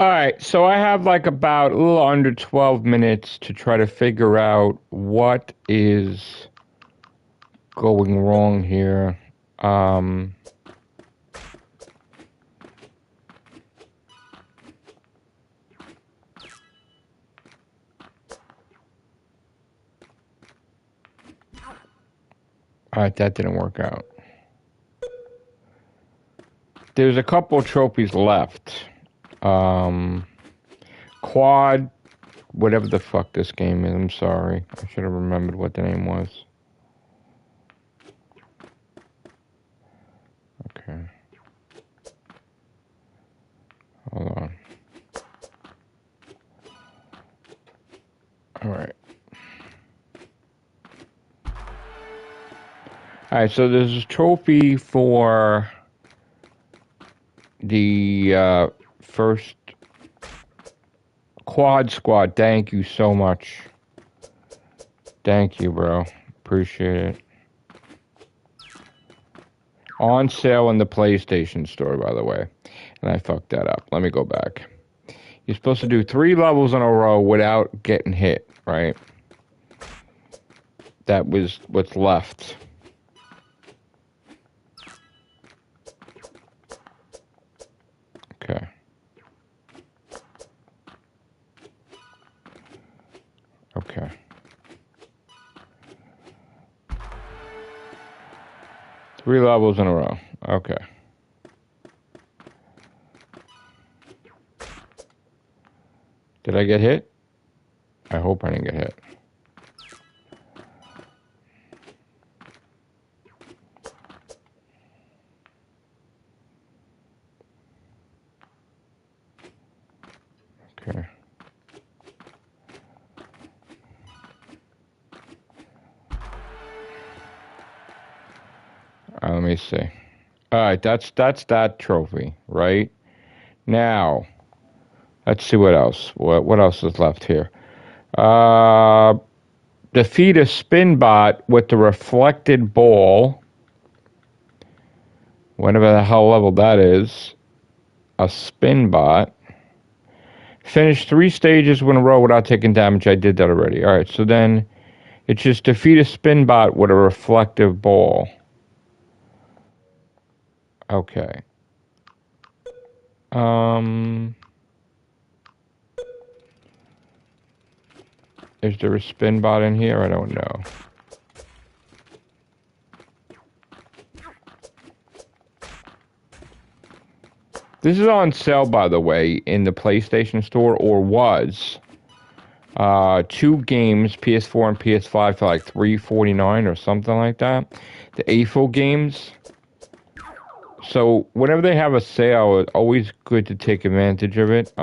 All right, so I have like about a little under 12 minutes to try to figure out what is going wrong here. Um, all right, that didn't work out. There's a couple trophies left. Um, Quad, whatever the fuck this game is. I'm sorry. I should have remembered what the name was. Okay. Hold on. All right. All right, so there's a trophy for the first Quad Squad. Thank you so much. Thank you, bro. Appreciate it. On sale in the PlayStation Store, by the way. And I fucked that up. Let me go back. You're supposed to do 3 levels in a row without getting hit, right? That was what's left. Okay. Okay. Three levels in a row. Okay. Did I get hit? I hope I didn't get hit. Okay. Let me see. All right, that's that trophy, right? Now, let's see what else. What else is left here? Defeat a spin bot with the reflected ball. Whatever the hell level that is. A spin bot. Finish 3 stages in a row without taking damage. I did that already. All right, so then it's just defeat a spin bot with a reflective ball. Okay. Is there a spin bot in here? I don't know. This is on sale, by the way, in the PlayStation Store, or was. 2 games, PS4 and PS5, for like $3.49 or something like that. The AFO games. So whenever they have a sale, it's always good to take advantage of it.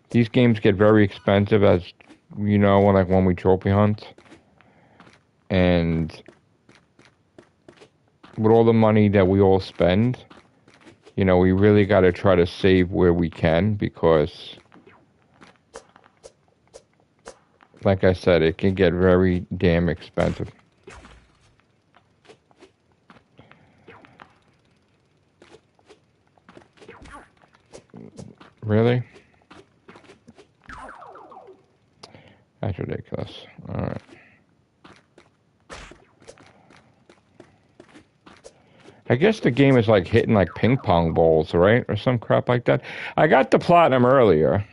These games get very expensive, as you know, when we trophy hunt. And with all the money that we all spend, you know, we really got to try to save where we can, because, like I said, it can get very damn expensive. Really? That's ridiculous. Alright. I guess the game is like hitting like ping pong balls, right? Or some crap like that. I got the platinum earlier.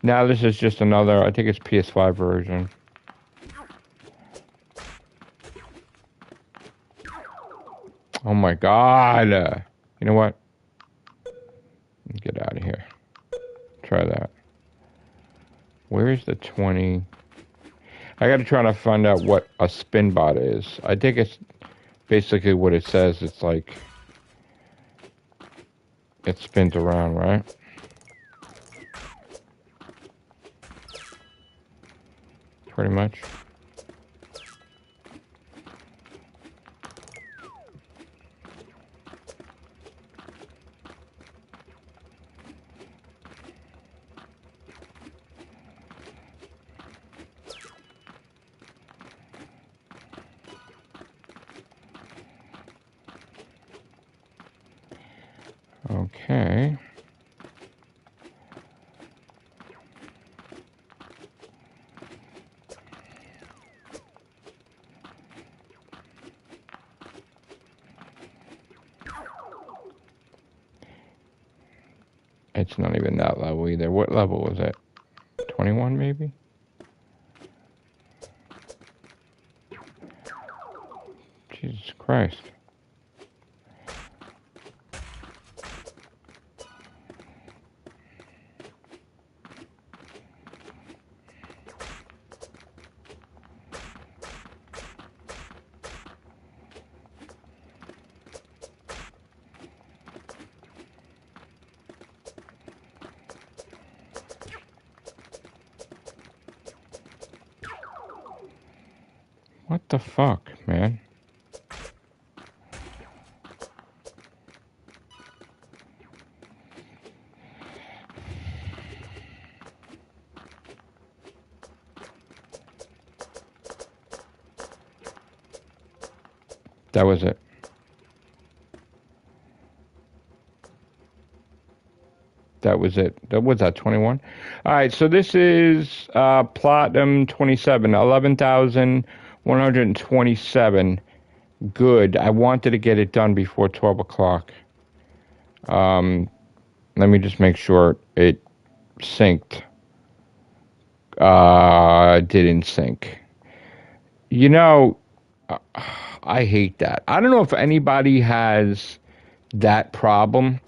Now this is just another, I think it's PS5 version. Oh my god. You know what? Get out of here. Try that. Where is the 20? I gotta try to find out what a spin bot is. I think it's basically what it says. It's like, it spins around, right? Pretty much. Okay. It's not even that level either. What level was it? 21 maybe? Jesus Christ. What the fuck, man? That was it. That was it. That was that 21. All right, so this is Platinum 27, 11,127. Good. I wanted to get it done before 12 o'clock. Let me just make sure it synced. Didn't sync. You know, I hate that. I don't know if anybody has that problem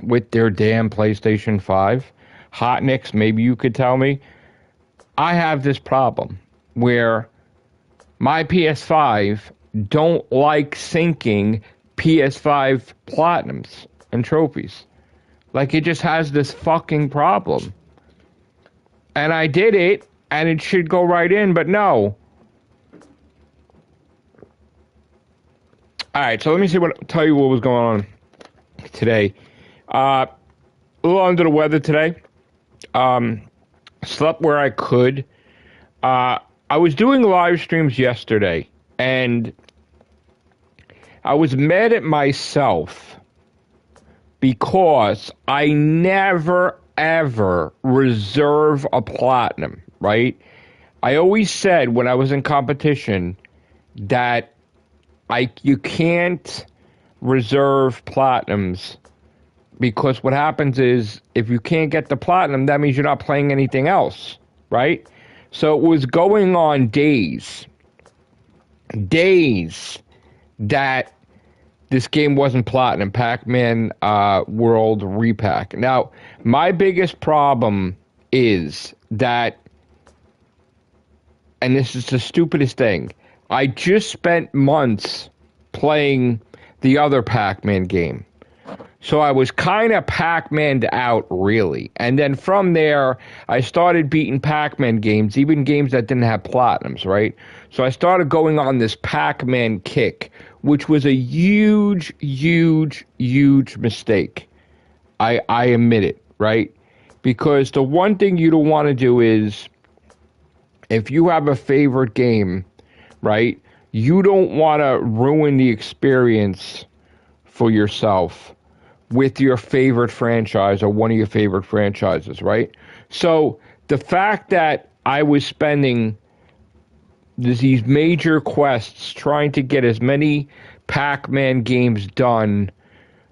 with their damn PlayStation 5. Hot Nicks, maybe you could tell me. I have this problem where my PS5 don't like syncing PS5 platinums and trophies. Like, it just has this fucking problem. And I did it, and it should go right in, but no. Alright, so let me tell you what was going on today. A little under the weather today. Slept where I could. I was doing live streams yesterday, and I was mad at myself because I never, ever reserve a platinum, right? I always said when I was in competition that you can't reserve platinums because what happens is if you can't get the platinum, that means you're not playing anything else, right? So it was going on days that this game wasn't platinum. Pac-Man World Repack. Now, my biggest problem is that, and this is the stupidest thing, I just spent months playing the other Pac-Man game. So I was kind of Pac-Man'd out, really. And then from there, I started beating Pac-Man games, even games that didn't have platinums, right? So I started going on this Pac-Man kick, which was a huge, huge, huge mistake. I admit it, right? Because the one thing you don't want to do is, if you have a favorite game, right, you don't want to ruin the experience for yourself with your favorite franchise or one of your favorite franchises, right? So the fact that I was spending these major quests trying to get as many Pac-Man games done,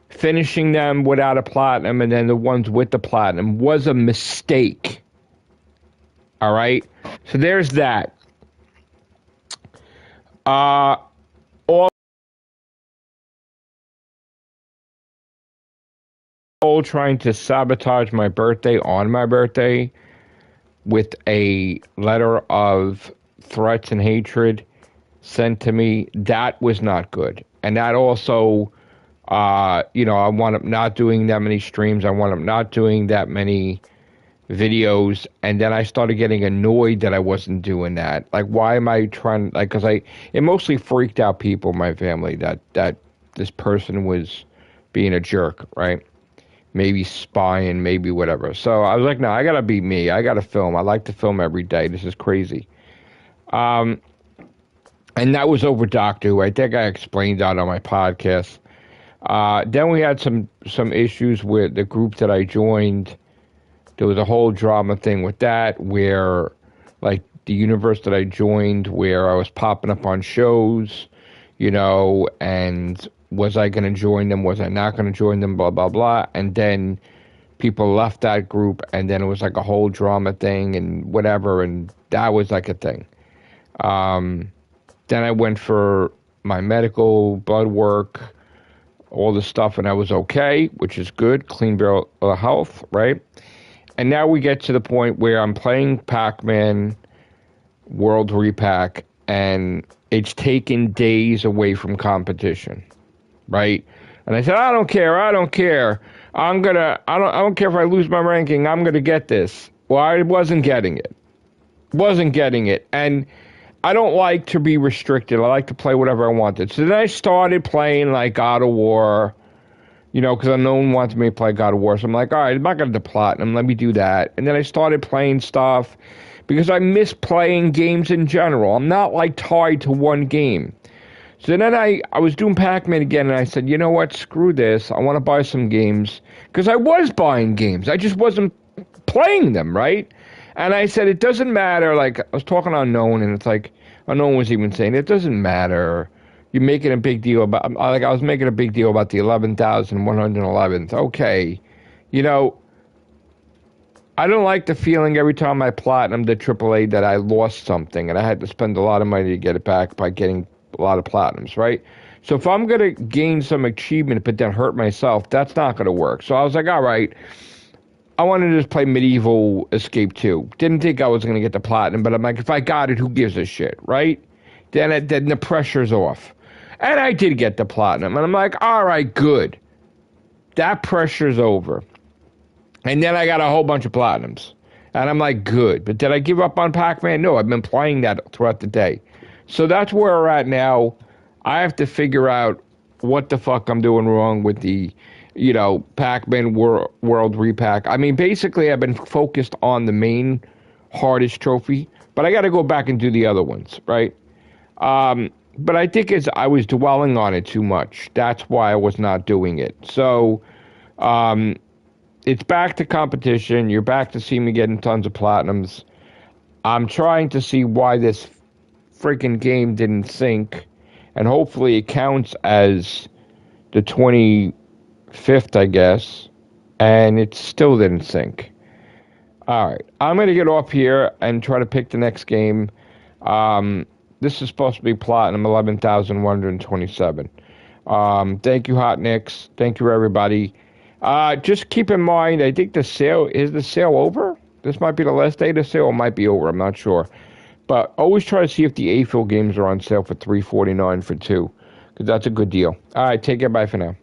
finishing them without a platinum, and then the ones with the platinum was a mistake. All right? So there's that. All trying to sabotage my birthday on my birthday with a letter of threats and hatred sent to me. That was not good. And that also, I wound up not doing that many streams. I wound up not doing that many videos. And then I started getting annoyed that I wasn't doing that. Like, why am I trying, like, because it mostly freaked out people in my family that this person was being a jerk, right? Maybe spying, maybe whatever. So I was like, no, I gotta be me. I gotta film. I like to film every day. This is crazy. And that was over Doctor Who. I think I explained that on my podcast. Then we had some issues with the group that I joined. There was a whole drama thing with that where, like, the universe that I joined, where I was popping up on shows, and was I going to join them? Was I not going to join them? Blah, blah, blah. And then people left that group, and then it was like a whole drama thing and whatever, and that was like a thing. Then I went for my medical blood work, all the stuff, and I was okay, which is good, clean bill of health, right? And now we get to the point where I'm playing Pac-Man World Repack, and it's taken days away from competition, right? And I said, I don't care. I don't care if I lose my ranking. I'm gonna get this. Well, I wasn't getting it. And I don't like to be restricted. I like to play whatever I wanted. So then I started playing like God of War, because no one wanted me to play God of War. So I'm like, all right, I'm not going to platinum. Let me do that. And then I started playing stuff because I miss playing games in general. I'm not like tied to one game. So then I was doing Pac-Man again, and I said, you know what? Screw this. I want to buy some games. Because I was buying games. I just wasn't playing them, right? And I said, it doesn't matter. Like, I was talking to Unknown, and it's like, Unknown was even saying, it doesn't matter. You're making a big deal about, like, I was making a big deal about the 11,111th. Okay. I don't like the feeling every time I platinumed the AAA that I lost something, and I had to spend a lot of money to get it back by getting a lot of platinums, right? So if I'm going to gain some achievement but then hurt myself, that's not going to work. So I was like, all right, I wanted to just play Medieval Escape 2. Didn't think I was going to get the platinum, but I'm like, if I got it, who gives a shit, right? Then the pressure's off. And I did get the platinum. And I'm like, all right, good. That pressure's over. And then I got a whole bunch of platinums. And I'm like, good. But did I give up on Pac-Man? No, I've been playing that throughout the day. So that's where we're at now. I have to figure out what the fuck I'm doing wrong with the Pac-Man World Repack. I mean, basically, I've been focused on the main hardest trophy, but I got to go back and do the other ones, right? But I think I was dwelling on it too much. That's why I was not doing it. So, it's back to competition. You're back to see me getting tons of platinums. I'm trying to see why this freaking game didn't sync, and hopefully it counts as the 25th, I guess, and it still didn't sync. All right, I'm going to get off here and try to pick the next game. This is supposed to be platinum 11,127. Thank you, Hot Nicks. Thank you, everybody. Just keep in mind, I think the sale over? This might be the last day. The sale might be over. I'm not sure. But always try to see if the AFIL games are on sale for $349 for 2, because that's a good deal. All right, take care. Bye for now.